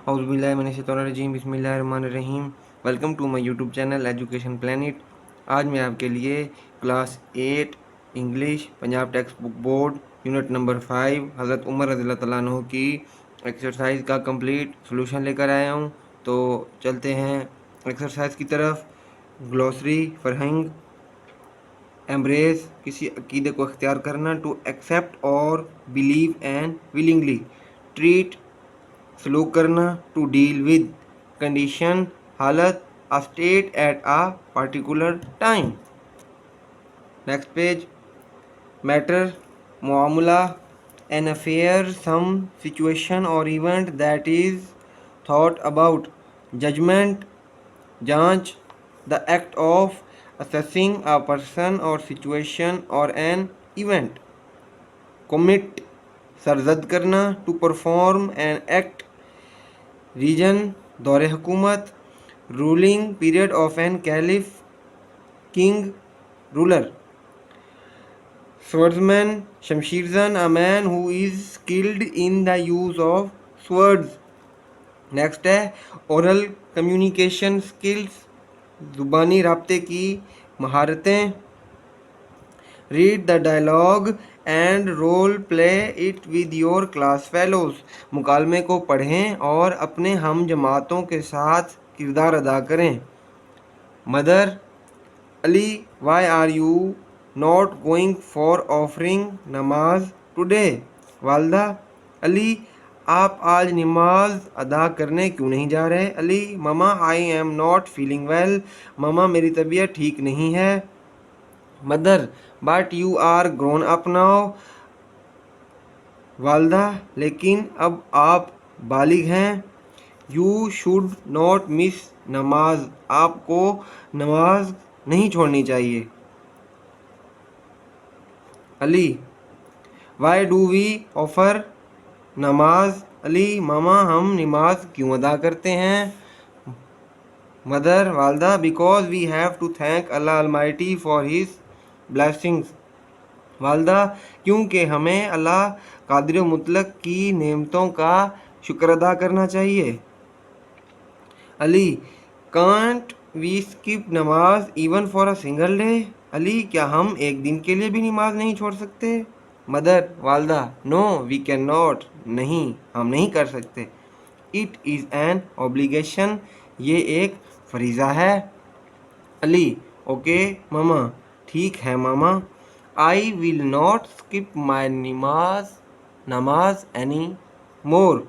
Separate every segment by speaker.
Speaker 1: औज़ुबिल्लाहिमिनश्शैतानिर्रजीम बिस्मिल्लाहिर्रहमानिर्रहीम। Welcome to my YouTube channel education planet. आज मैं आपके लिए class 8 English Punjab text book board unit number 5 Hazrat Umar रज़ियल्लाहु तआला अन्हु की एक्सरसाइज का कंप्लीट सॉल्यूशन लेकर आया हूँ। तो चलते हैं एक्सरसाइज की तरफ। ग्लॉसरी फरहंग एम्ब्रेस किसी अकीदे को अख्तियार करना, टू एक्सेप्ट और बिलीव एंड विलिंगली, ट्रीट सलूक करना, टू डील विद कंडीशन हालत, a state at a particular time. Next page. Matter मामला, एन अफेयर सम सिचुएशन और event that is thought about, judgment जांच, the act of assessing a person और situation और an event. Commit सरजद करना, to perform an act, reign दौरे हुकूमत, ruling period of an caliph, king ruler. swordsman शमशीरजन, a man who is skilled in the use of swords। Next है oral communication skills, ज़ुबानी राब्ते की महारतें। Read the dialogue and role play it with your class fellows, मुकालमे को पढ़ें और अपने हम जमातों के साथ किरदार अदा करें। Mother Ali, why are you not going for offering namaz today. वालदा अली, आप आज नमाज अदा करने क्यों नहीं जा रहे। Ali, mama I am not feeling well, mama मेरी तबीयत ठीक नहीं है। Mother, but you are grown up now. वालदा, लेकिन अब आप बालिग हैं। यू शुड नॉट मिस नमाज, आपको नमाज नहीं छोड़नी चाहिए। Ali, why do we offer namaz. Ali, मामा हम नमाज क्यों अदा करते हैं। मदर वालदा, because we have to thank Allah almighty for his blessings. वालदा, क्योंकि हमें अल्लाह कादिर मुतलक की नेमतों का शुक्र अदा करना चाहिए। अली, कांट वी स्किप नमाज even for a single day. Ali, क्या हम एक दिन के लिए भी नमाज नहीं छोड़ सकते। मदर वालदा, नो वी कैन नॉट, नहीं हम नहीं कर सकते। इट इज़ एन ऑब्लिगेशन, ये एक फरीज़ा है। अली, ओके मामा, ठीक है mama. I will not skip my namaz any मोर।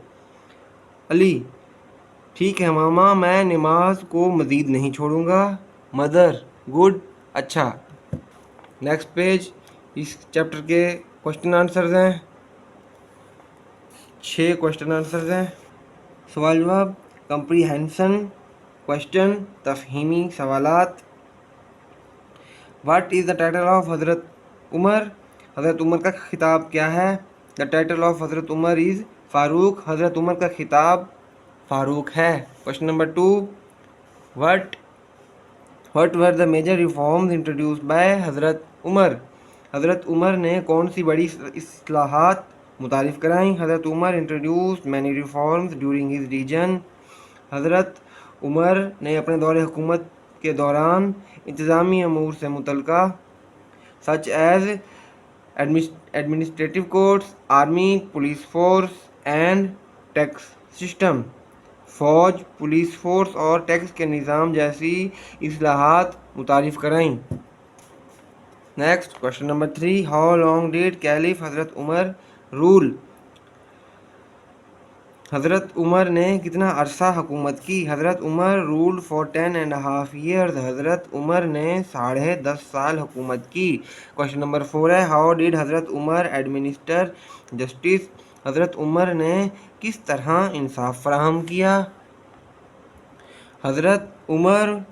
Speaker 1: अली, ठीक है मामा, मैं नमाज को मज़ीद नहीं छोड़ूंगा। मदर, गुड, अच्छा। Next page. इस चैप्टर के क्वेश्चन आंसर्स हैं, 6 क्वेश्चन आंसर्स हैं। सवाल जवाब, कंप्रीहेंशन क्वेश्चन, तफहीमी सवालात। What is the title of Hazrat Umar, हज़रत उमर का खिताब क्या है। The title of Hazrat Umar is Farooq, हज़रत उमर का खिताब फ़ारूक है। Question number 2, what were the major reforms introduced by Hazrat Umar, हज़रत उमर ने कौन सी बड़ी इस्लाहात मुतारिफ़ कराई। Hazrat Umar introduced many reforms during his reign, Hazrat Umar ने अपने दौरे हुकूमत के दौरान इंतज़ामी अमूर से मुतल्लिक़ा such as administrative courts, army, police force and tax system, फ़ौज, पुलिस फोर्स और टैक्स के निज़ाम जैसी इस्लाहात मुतारिफ़ कराईं। Next question number 3, how long did caliph Hazrat Umar rule, हज़रत उमर ने कितना अरसा हुकूमत की। हज़रत उमर रूल्ड फॉर 10.5 ईयर्स, हज़रत उमर ने 10.5 साल हुकूमत की। क्वेश्चन नंबर 4 है, हाउ डिड हज़रत उमर एडमिनिस्टर जस्टिस, हज़रत उमर ने किस तरह इंसाफ फराहम किया। Hazrat Umar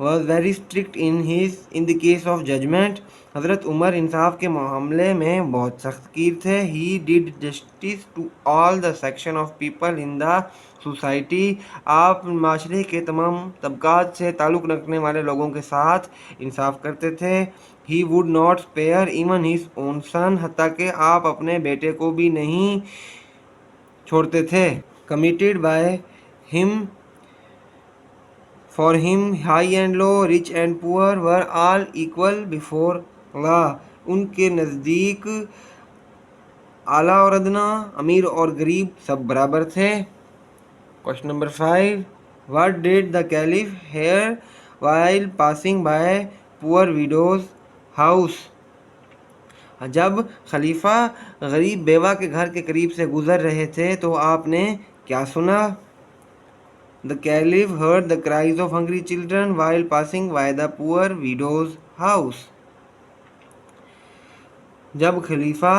Speaker 1: was very strict in the case of judgement, Hazrat Umar इंसाफ के मामले में बहुत सख्तगीर थे। He did justice to all the section of people in the society, आप माशरे के तमाम तबकात से ताल्लुक़ रखने वाले लोगों के साथ इंसाफ करते थे। He would not spare even his own son, हत्ता कि आप अपने बेटे को भी नहीं छोड़ते थे। Committed by him For him, high and low, rich and poor were all equal before Allah. उनके नज़दीक आला और अदना, अमीर और गरीब सब बराबर थे। Question number 5, What did the caliph hear while passing by poor widow's house? जब खलीफा गरीब बेवा के घर के करीब से गुजर रहे थे तो आपने क्या सुना? The caliph heard the cries of hungry children while passing by the poor widow's house. जब खलीफा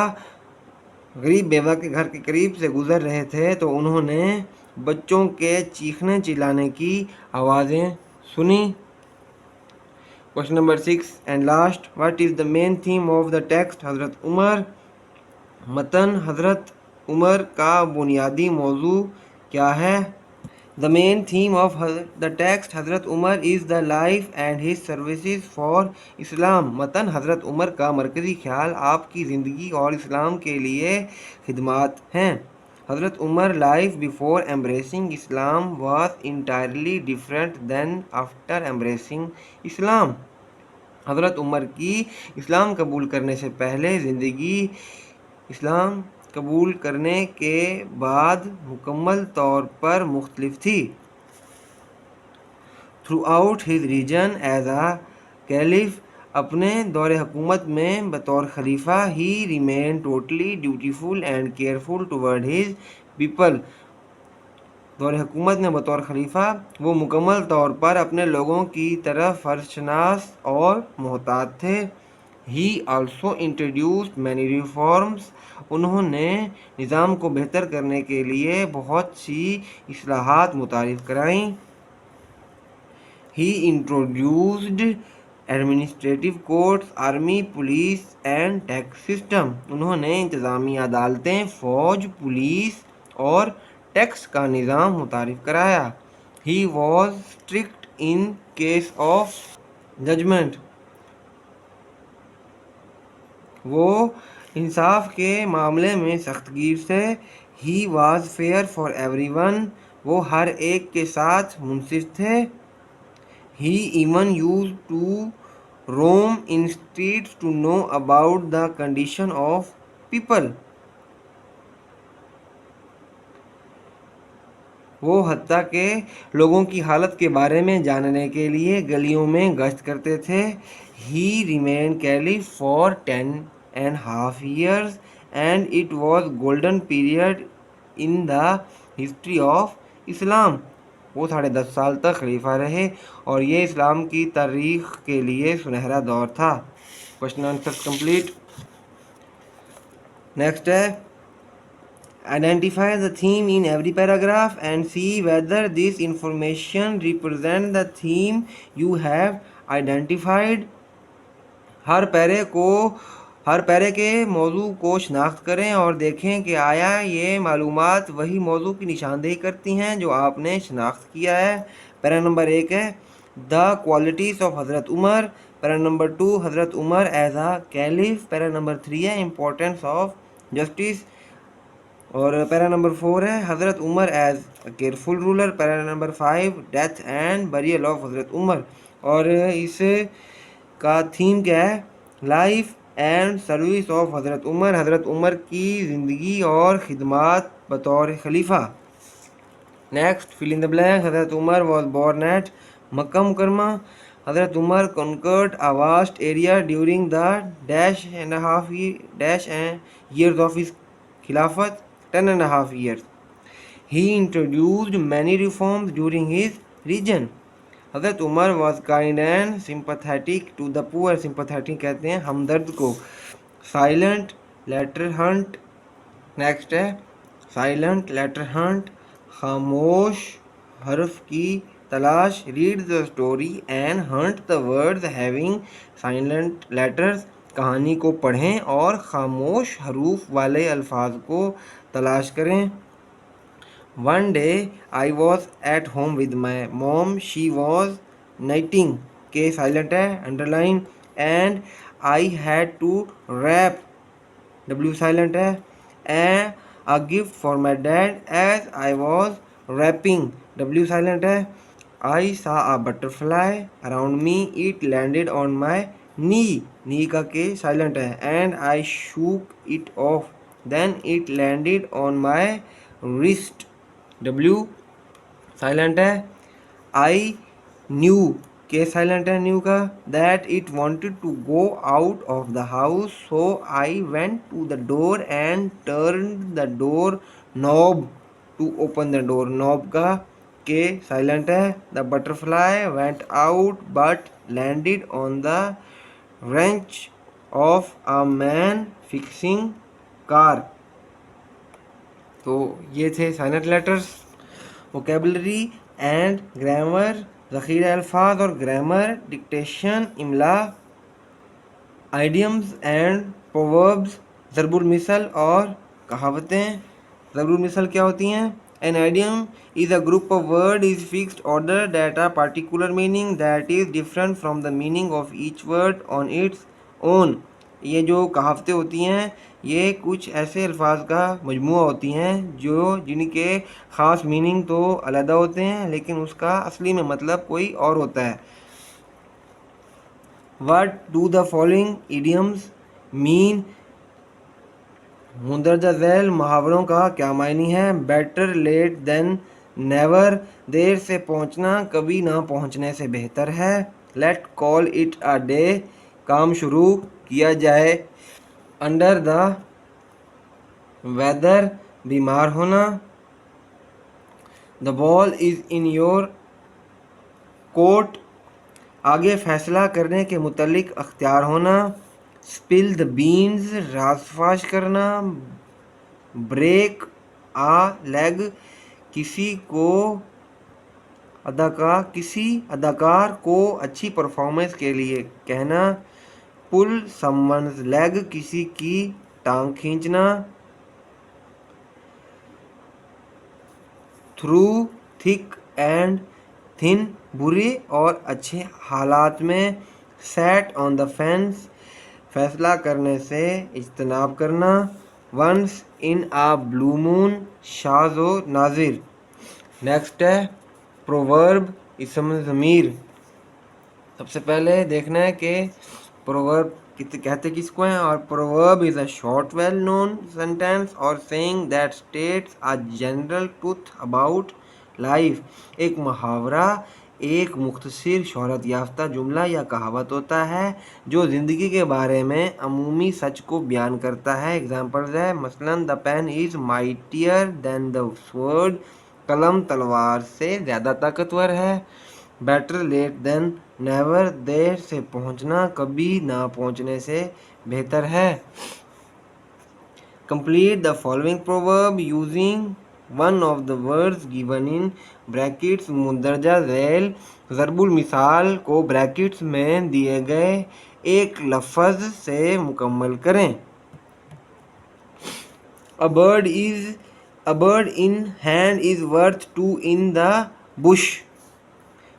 Speaker 1: गरीब बेवा के घर के करीब से गुजर रहे थे तो उन्होंने बच्चों के चीखने चिल्लाने की आवाज़ें सुनी। Question number 6 and last, what is the main theme of the text हज़रत उमर? मतन हज़रत उमर का बुनियादी मौजू क्या है? The main theme of the text Hazrat Umar is the life and his services for Islam. मतन हज़रत उमर का मरकज़ी ख्याल आपकी ज़िंदगी और इस्लाम के लिए खिदमात हैं। हज़रत Umar life before embracing Islam was entirely different than after embracing Islam. हज़रत उमर की इस्लाम कबूल करने से पहले ज़िंदगी इस्लाम कबूल करने के बाद मुकम्मल तौर पर मुख्तलिफ थी। Throughout his reign as a caliph, अपने दौरे हुकूमत में बतौर खलीफा he remain totally dutiful and careful toward his people. दौरे हुकूमत में बतौर खलीफा वो मुकम्मल तौर पर अपने लोगों की तरफ फर्जशनास और मोहतात थे। ही आल्सो इंट्रोड्यूस्ड मैनी रिफॉर्म्स, उन्होंने निज़ाम को बेहतर करने के लिए बहुत सी इस्लाहात मुतारिफ कराईं। He introduced administrative courts, army, police and tax system, उन्होंने इंतज़ामी अदालतें, फ़ौज, पुलिस और टैक्स का निज़ाम मुतारिफ कराया। He was strict in case of judgment, वो इंसाफ के मामले में सख्तगीर से। He was fair for everyone, वो हर एक के साथ मुंसिफ थे। He even use to roam in streets to know about the condition of people, वो हत्ता के लोगों की हालत के बारे में जानने के लिए गलियों में गश्त करते थे। He remain caliph for 10.5 years and it was golden period in the history of इस्लाम, वो 10.5 साल तक खलीफा रहे और ये इस्लाम की तारीख के लिए सुनहरा दौर था। Question answer complete. नेक्स्ट है, identify the theme in every paragraph and see whether this information represent the theme you have identified. हर पैरे के मौजू को शनाख्त करें और देखें कि आया ये मालूमात वही मौजू की निशानदेही करती हैं जो आपने शनाख्त किया है। पैरा नंबर 1 है the qualities of Hazrat Umar, para number 2 Hazrat Umar as a caliph, para number 3 है इम्पोर्टेंस ऑफ जस्टिस, और पैरा नंबर 4 है Hazrat Umar as a careful ruler, para number 5 death and burial of Hazrat Umar, और इस का थीम क्या है? Life and service of Hazrat Umar, हज़रत उमर की ज़िंदगी और खिदमात बतौर खलीफा। Next, fill in the blank. Hazrat Umar was born at Makkah Mukarrama, Hazrat Umar conquered a vast area during the dash years of his खिलाफत, 10.5 years. He introduced many reforms during his region. हज़रत Umar was kind and sympathetic to the poor. sympathetic कहते हैं हमदर्द को। silent letter hunt, next है silent letter Hunt, खामोश हर्फ की तलाश, read the story and Hunt the words having silent letters, कहानी को पढ़ें और खामोश हरूफ वाले अल्फाज को तलाश करें। One day I was at home with my mom, she was knitting, K silent है underline, and I had to wrap, W silent है, and a gift for my dad as I was wrapping, W silent है। I saw a butterfly around me, it landed on my knee का K silent है। And I shook it off, then it landed on my wrist, W silent है। आई knew, K silent है knew का, that it wanted to go out of the house, so I went to the door and turn the door knob to open the door, knob का K silent है। The butterfly went out but landed on the wrench of a man fixing car। तो ये थे silent letters. Vocabulary and grammar, ज़ख़ीरा अल्फाज और grammar, dictation, इमला, idioms and proverbs, ज़रबुल मिसल और कहावतें। ज़रबुल मिसल क्या होती हैं? An idiom is a group of word is fixed order that are particular meaning that is different from the meaning of each word on its own. ये जो कहावतें होती हैं ये कुछ ऐसे अल्फाज का मजमूआ होती हैं जो जिनके ख़ास मीनिंग तो अलहदा होते हैं लेकिन उसका असली में मतलब कोई और होता है। What do the following idioms mean? मुंदरजा Zail मुहावरों का क्या मायनी है? बेटर लेट देन नेवर, देर से पहुंचना कभी ना पहुंचने से बेहतर है। Let call it a day, काम शुरू किया जाए। अंडर द वेदर, बीमार होना। The ball is in your court, आगे फैसला करने के मुतल्लिक अख्तियार होना। स्पिल द बीन्स, राजफाश करना। ब्रेक आ लेग, किसी अदाकार को अच्छी परफॉर्मेंस के लिए कहना। पुल समवन्स लेग, किसी की टांग खींचना। थ्रू थिक एंड थिन, बुरे और अच्छे हालात में। सेट ऑन द फेंस, फैसला करने से इज्तनाब करना। Once in a blue moon, शाज़ व नाजिर। नेक्स्ट है प्रोवर्ब, इसम ज़मीर। सबसे पहले देखना है कि प्रोवर्ब कहते किसको हैं। और proverb is a short well known sentence और saying that states a general truth about life. एक मुहावरा एक मुख्तसर शोहरत याफ्ता जुमला या कहावत होता है जो ज़िंदगी के बारे में अमूमी सच को बयान करता है। एग्जाम्पल्स है मसलन the pen is mightier than the sword, कलम तलवार से ज़्यादा ताकतवर है। बेटर लेट देन नेवर, देर से पहुंचना कभी ना पहुंचने से बेहतर है। Complete the following proverb using one of the words given in brackets. मुंदरजा झैल ज़रबुल मिसाल को ब्रैकेट्स में दिए गए एक लफ्ज़ से मुकम्मल करें। A bird in hand is worth two in the bush.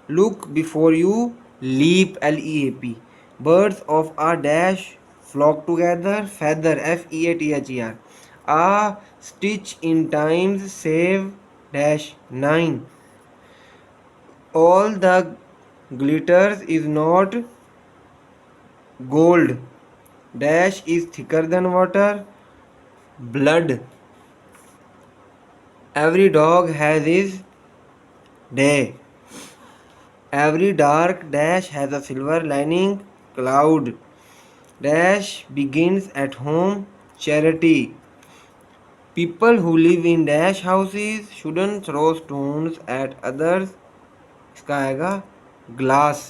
Speaker 1: Look before you leap, L-E-A-P. Birds of a dash flock together. Feather, F-E-A-T-H-E-R. A stitch in times save dash 9. All the glitters is not gold. Dash is thicker than water. Blood. Every dog has his day. Every dark dash has a silver lining. Cloud. Dash begins at home. Charity. People who live in dash houses shouldn't throw stones at others. इसका आएगा glass.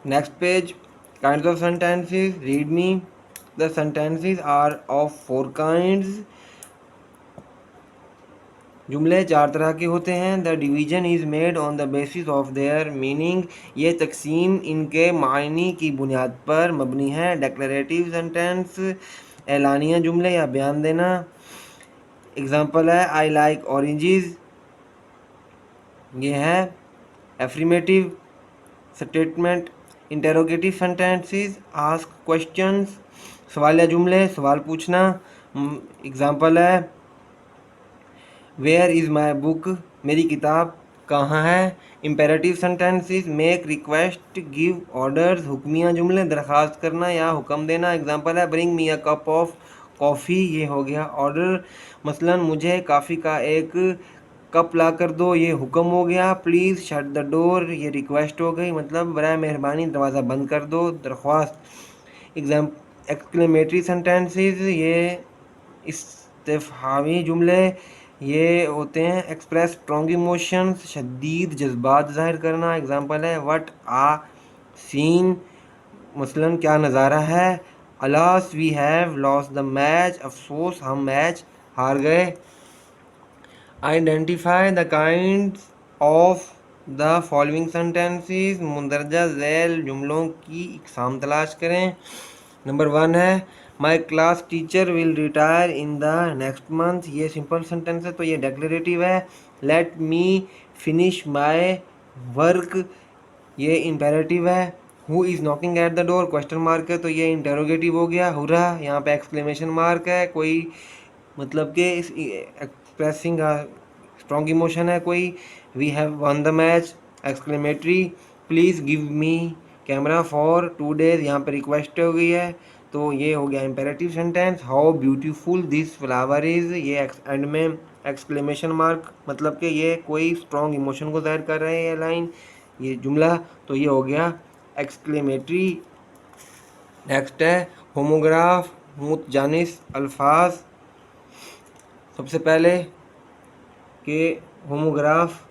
Speaker 1: Next page. Kinds of sentences. Read me. The sentences are of 4 kinds. जुमले 4 तरह के होते हैं। The division is made on the basis of their meaning, ये तकसीम इनके मायनी की बुनियाद पर मबनी है। डेक्लरेटिव सेंटेंस, एलानिया जुमले या बयान देना। एग्जांपल है आई लाइक ऑरेंजेस, ये है affirmative statement. Interrogative sentences, ask questions, सवालिया जुमले, सवाल पूछना। एग्जांपल है वेयर इज़ माई बुक, मेरी किताब कहाँ है। Imperative sentences, make request, give orders, हुक्मिया जुमले, दरख्वास्त करना या हुक्म देना। एग्जांपल है bring me a cup of coffee, ये हो गया ऑर्डर। मसलन मुझे कॉफ़ी का एक कप ला कर दो, ये हुक्म हो गया। प्लीज़ शट द डोर, ये रिक्वेस्ट हो गई, मतलब बराए मेहरबानी दरवाज़ा बंद कर दो, दरख्वास्त। एग्जाम एक्सक्लेमेटरी सेंटेंसेस, ये इस्तिफ़हामी जुमले, ये होते हैं एक्सप्रेस स्ट्रॉन्ग इमोशंस, शदीद जज्बात ज़ाहिर करना। एग्जांपल है व्हाट आ सीन, मसलन क्या नज़ारा है। Alas we have lost the match, अफसोस हम मैच हार गए। Identify the kinds of the following sentences, मुंदरजा झैल जुमलों की इकसाम तलाश करें। नंबर 1 है my class teacher will retire in the next month, ये सिंपल सेंटेंस है तो ये डेक्लेरेटिव है। Let me finish my work, ये इम्पेरेटिव है। Who is knocking at the door, question mark है तो ये इंटेरोगेटिव हो गया। हुर्रा, यहाँ पे एक्सक्लेमेशन मार्क है, कोई मतलब कि एक्सप्रेसिंग स्ट्रॉन्ग इमोशन है कोई। We have won the match, exclamatory. Please give me camera for 2 days, यहाँ पे रिक्वेस्ट हो गई है तो ये हो गया imperative sentence. How beautiful this flower is, ये एंड में एक्सक्लेमेशन मार्क, मतलब कि ये कोई स्ट्रॉन्ग इमोशन को ज़ाहिर कर रहे हैं ये लाइन, ये जुमला, तो ये हो गया एक्सक्लेमेटरी। नेक्स्ट है होमोग्राफ, मुतजानिस अल्फाज। सबसे पहले कि होमोग्राफ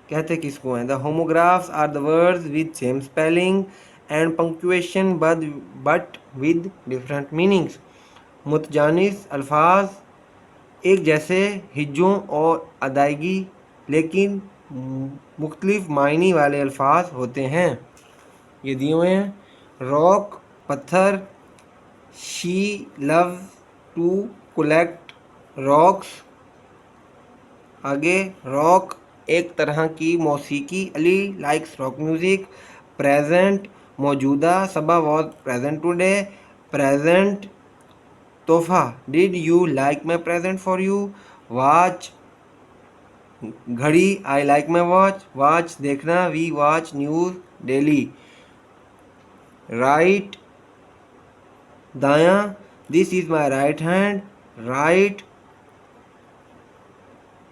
Speaker 1: कहते किसको हैं। The homographs are the words with same spelling and punctuation but with different meanings. मुतजानिस अल्फाज एक जैसे हिज्जों और अदायगी लेकिन मुख्तलिफ मायने वाले अल्फाज होते हैं। ये दिए हुए हैं रॉक पत्थर, she love to collect rocks. आगे रॉक एक तरह की मौसीकी, Ali likes rock music. Present मौजूदा, Saba was present today. Present तोहफा, did you like my present for you. Watch घड़ी, I like my watch. Watch देखना, we watch news daily. Right दायां, this is my right hand. Right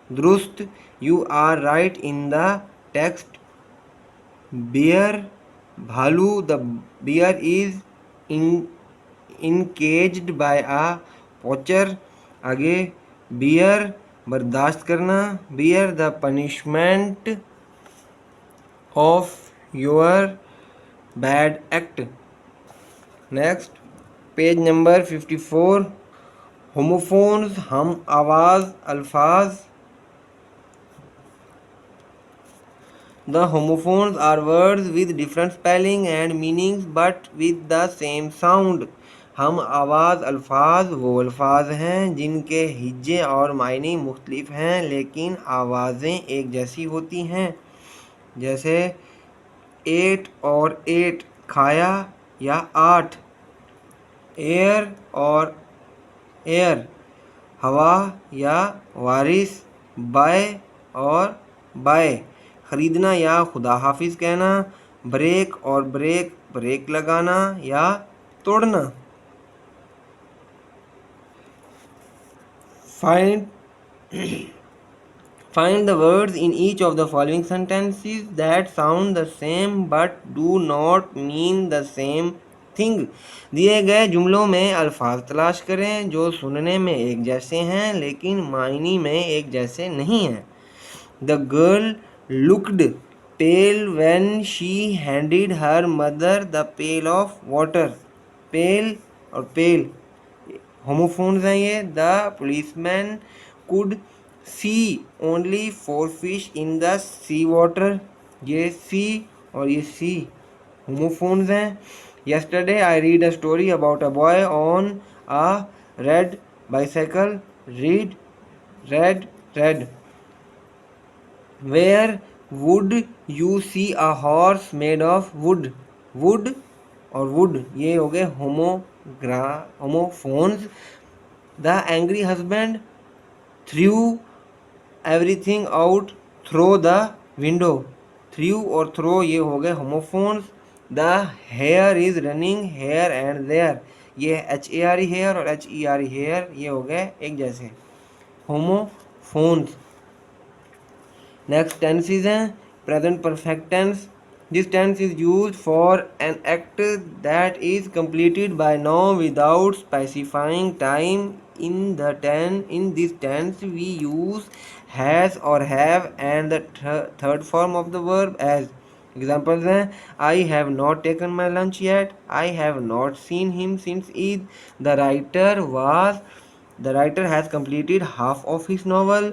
Speaker 1: दुरुस्त, you are right in the text. Bear भालू, the bear is encaged by a पोचर। आगे beer बर्दाश्त करना, bear the punishment of your bad act. Next page number 54, homophones हम आवाज़ अल्फाज। The homophones are words with different spelling and meanings but with the same sound. हम आवाज़ अल्फाज वो अल्फाज हैं जिनके हिज्जे और मायने मुख्तलिफ हैं लेकिन आवाज़ें एक जैसी होती हैं। जैसे 8 और 8 खाया या 8। एयर और एयर हवा या वारिस। बाय और बाय ख़रीदना या खुदा हाफिज़ कहना। ब्रेक और ब्रेक ब्रेक लगाना या तोड़ना। Find the words in each of the following sentences that sound the same but do not mean the same thing. दिए गए जुमलों में अल्फाज तलाश करें जो सुनने में एक जैसे हैं लेकिन मायने में एक जैसे नहीं हैं। The girl looked pale when she handed her mother the pail of water. Pale और पेल होमोफोन्स हैं ये। The policeman could see only 4 fish in the sea water, ये सी और ये सी होमोफोन्स हैं। Yesterday I read a story about a boy on a red bicycle. Read, read, read. Where would you see a horse made of wood? Wood और wood ये हो गए homophones. The angry husband threw everything out throw the window. Through और throw ये हो गए homophones. The hare is running here and there, ये HARE hare और HERE हेयर ये हो गए एक जैसे होमोफोन्स। नेक्स्ट टेंसेस हैं present perfect tense. This tense is used for an act that is completed by now without specifying time. In this tense we use has or have and the third form of the verb as. Examples हैं I have not taken my lunch yet, I have not seen him since Eid, the writer has completed half of his novel,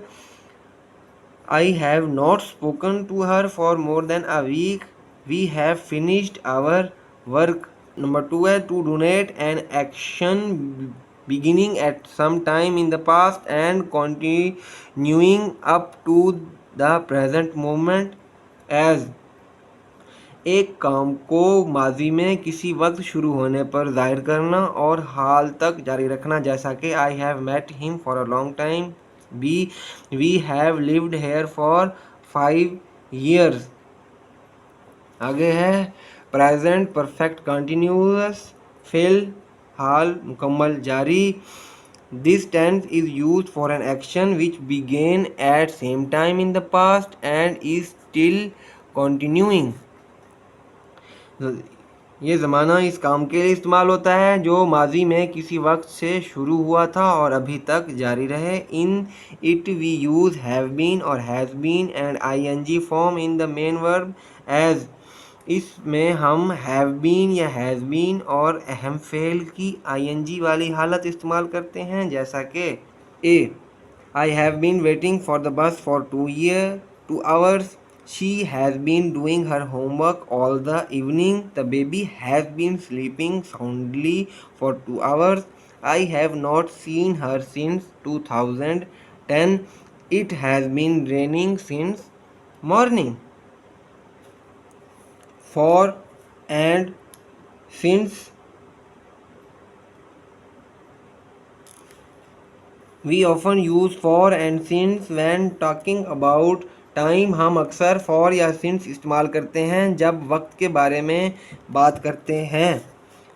Speaker 1: I have not spoken to her for more than a week, we have finished our work. Number 2 है to donate an action beginning at some time in the past and continuing up to the present moment as. एक काम को माजी में किसी वक्त शुरू होने पर जाहिर करना और हाल तक जारी रखना, जैसा कि I have met him for a long time, we have lived here for 5 years. आगे है प्रेजेंट परफेक्ट कंटिन्यूअस फिल हाल मुकम्मल जारी। This tense is used for an action which began at same time in the past and is still continuing. ये ज़माना इस काम के लिए इस्तेमाल होता है जो माजी में किसी वक्त से शुरू हुआ था और अभी तक जारी रहे। In it we use have been और has been and ING form in the main verb as. इसमें हम हैव बीन या हैज़ बीन और अहम फ़ेल की ING वाली हालत इस्तेमाल करते हैं, जैसा कि ए I have been waiting for the bus for 2 hours, she has been doing her homework all the evening, the baby has been sleeping soundly for 2 hours, I have not seen her since 2010, it has been raining since morning. For and since we often use for and since when talking about time. हम अक्सर for या since इस्तेमाल करते हैं जब वक्त के बारे में बात करते हैं।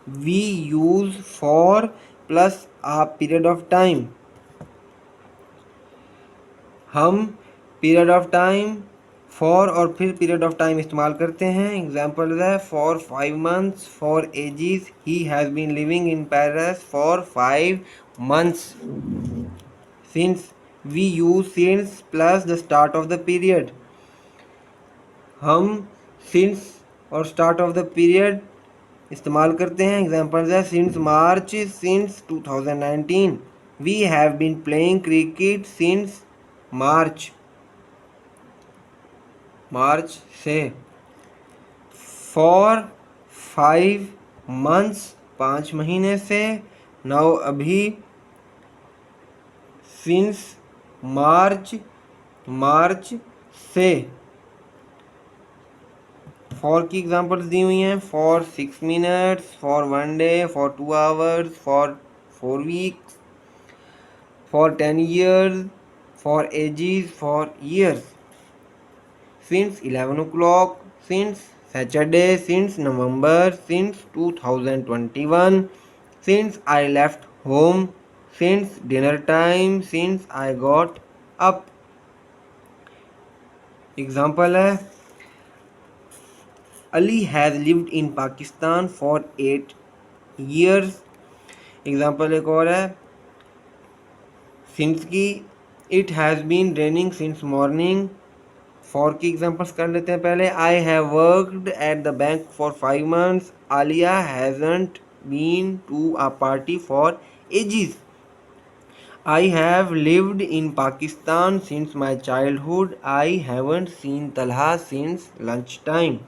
Speaker 1: We use for plus a period of time. हम पीरियड ऑफ टाइम फॉर और फिर पीरियड ऑफ टाइम इस्तेमाल करते हैं। एग्जाम्पल है for 5 months, for ages, he has been living in Paris for 5 months। Since we use since plus the start of the period. हम since और start of the period इस्तेमाल करते हैं। Examples है since March, since 2019, we have been playing cricket since March, March से। For 5 months 5 महीने से। Now अभी सिंस मार्च, मार्च से। फॉर की एग्जांपल्स दी हुई हैं for 6 minutes, for 1 day, for 2 hours, for 4 weeks, for 10 years, for ages, for years। Since 11 o'clock, since Saturday, since November, since 2021, since I left home, since dinner time, since I got up। Example है Ali has lived in Pakistan for 8 years। Example एक और है since की it has been raining since morning. For की examples कर लेते हैं पहले। I have worked at the bank for 5 months, Alia hasn't been to a party for ages. I have lived in Pakistan since my childhood. I haven't seen Talha since lunchtime.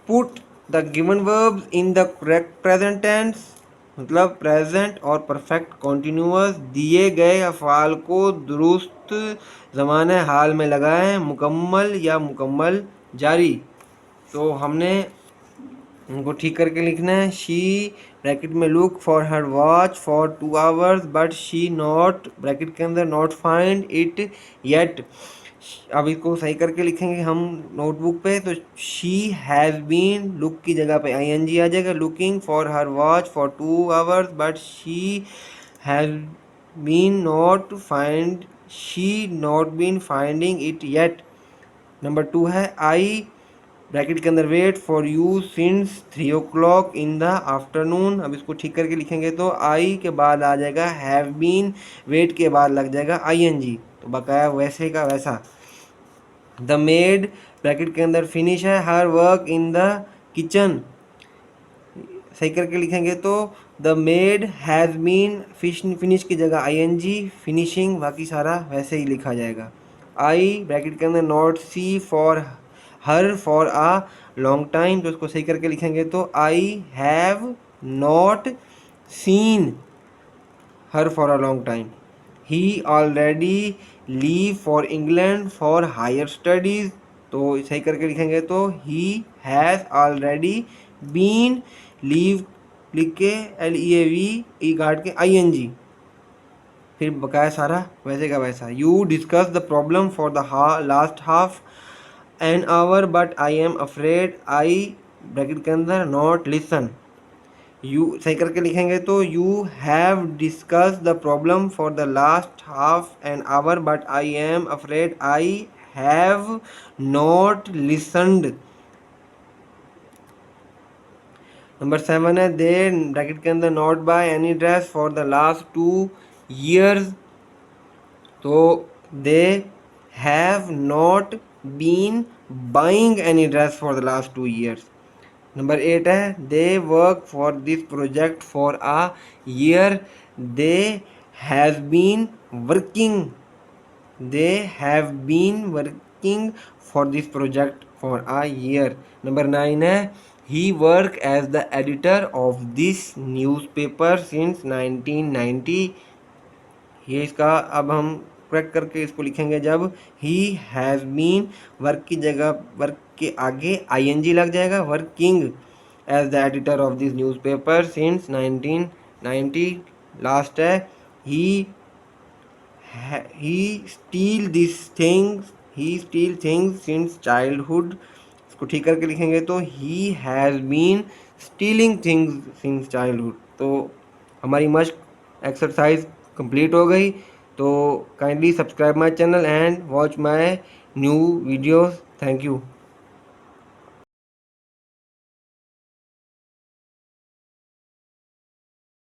Speaker 1: Put the given verbs in the correct present tense, मतलब present और perfect continuous दिए गए अफ़ाल को दुरुस्त ज़माने हाल में लगाएं, मुकम्मल या मुकम्मल जारी। तो हमने उनको ठीक करके लिखना है। शी ब्रैकेट में look for her watch for 2 hours but she not, bracket के अंदर नॉट फाइंड इट येट। अब इसको सही करके लिखेंगे हम नोटबुक पे, तो शी हैज़ बीन, लुक की जगह पे ing आ जाएगा, looking for her watch for 2 hours but she has been not find, she not been finding it yet. Number 2 है आई, ब्रैकेट के अंदर wait for you since 3 o'clock in the afternoon. अब इसको ठीक करके लिखेंगे तो आई के बाद आ जाएगा हैव बीन, वेट के बाद लग जाएगा ing, तो बकाया वैसे का वैसा। द मेड, ब्रैकेट के अंदर फिनिश है her work in the kitchen, सही करके लिखेंगे तो the maid has been, finish की जगह ing, फिनिशिंग, बाकी सारा वैसे ही लिखा जाएगा। आई, ब्रैकेट के अंदर not see for her for a long time, तो उसको सही करके लिखेंगे तो I have not seen her for a long time. He already leave for England for higher studies, तो सही करके लिखेंगे तो he has already been, leave लिख के LEAV काट के ing, फिर बकाया सारा वैसे का वैसा। You discuss the problem for the last half an hour but I am afraid I, bracket के अंदर नॉट लिसन, यू सही करके लिखेंगे तो you have discussed the problem for the last half an hour but I am afraid I have not listened. Number 7 है they, bracket के अंदर not buy any dress for the last 2 years, तो they have not been buying any dress for the last 2 years। Number 8 है they work for this project for a year, they has been working, they have been working for this project for a year. Number 9 है he work as the editor of this newspaper since 1990, ये इसका अब हम correct करके इसको लिखेंगे जब ही has been, work की जगह वर्क के आगे ing लग जाएगा, working as the editor of this newspaper since 1990। Last है he steal this things, he steal things since childhood, इसको ठीक करके लिखेंगे तो he has been stealing things since childhood. तो हमारी मश्क एक्सरसाइज कंप्लीट हो गई, तो kindly subscribe my channel and watch my new videos. Thank you.